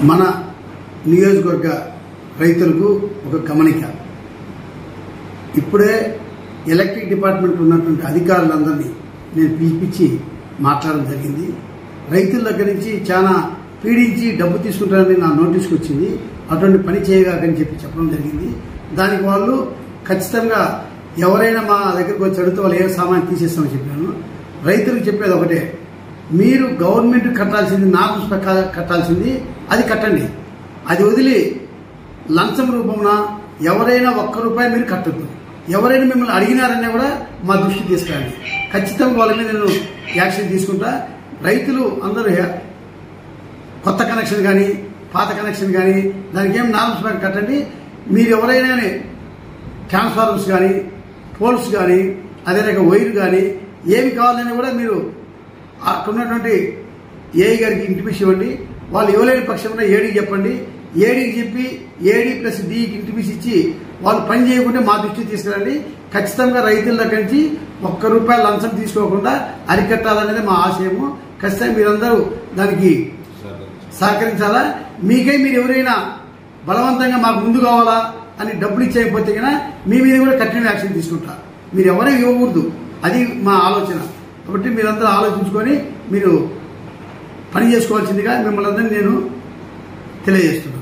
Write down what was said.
మన నియోజకవర్గ రైతులకు ఒక గమనిక. ఇప్పుడే ఎలక్ట్రిక్ డిపార్ట్మెంట్ ఉన్నటువంటి అధికారులందరినీ నేను పిలిపించి మాట్లాడడం జరిగింది. రైతుల దగ్గర నుంచి చాలా పీడించి డబ్బు తీసుకుంటారని నా నోటీస్కి వచ్చింది. అటువంటి పని చేయగాకని చెప్పడం జరిగింది. దానికి వాళ్ళు ఖచ్చితంగా ఎవరైనా మా దగ్గరకు వచ్చి అడిగితే వాళ్ళు ఏ సామాన్ తీసేస్తామని చెప్పాను. రైతులకు చెప్పేది ఒకటే, మీరు గవర్నమెంట్ కట్టాల్సింది, నాకు కట్టాల్సింది అది కట్టండి. అది వదిలి లంచం రూపంన ఎవరైనా ₹1 మీరు కట్టద్దు. ఎవరైనా మిమ్మల్ని అడిగినారనే కూడా మా దృష్టికి తీసుకురండి. ఖచ్చితంగా వాళ్ళ మీద నేను యాక్షన్ తీసుకుంటా. రైతులు అందరూ కొత్త కనెక్షన్ కానీ పాత కనెక్షన్ కానీ దానికి ఏం ₹4 కట్టండి. మీరు ఎవరైనా ట్రాన్స్ఫార్మర్స్ కానీ పోల్స్ కానీ అదే రకంగా వైర్ కానీ ఏమి కావాలని కూడా మీరు అక్కడ ఉన్నటువంటి ఏఐ గారికి ఇంటిమేషన్ ఇవ్వండి. వాళ్ళు ఇవ్వలేని పక్షంలో ఏడీకి చెప్పండి. ఏడీకి చెప్పి ఏడీ ప్లస్ డికి ఇంటిమేషన్ ఇచ్చి వాళ్ళు పని చేయకుంటే మా దృష్టికి తీసుకురండి. ఖచ్చితంగా రైతుల దగ్గర నుంచి ₹1 లంచం తీసుకోకుండా అరికట్టాలనేది మా ఆశయము. ఖచ్చితంగా మీరందరూ దానికి సహకరించాలా. మీకై మీరు ఎవరైనా బలవంతంగా మాకు ముందు కావాలా అని డబ్బులు ఇచ్చేయకపోతే కన్నా మీ మీద కూడా కఠిన యాక్షన్ తీసుకుంటా. మీరు ఎవరూ ఇవ్వకూడదు, అది మా ఆలోచన. కాబట్టి మీరందరూ ఆలోచించుకొని మీరు పని చేసుకోవాల్సిందిగా మిమ్మల్ని అందరినీ నేను తెలియజేస్తున్నాను.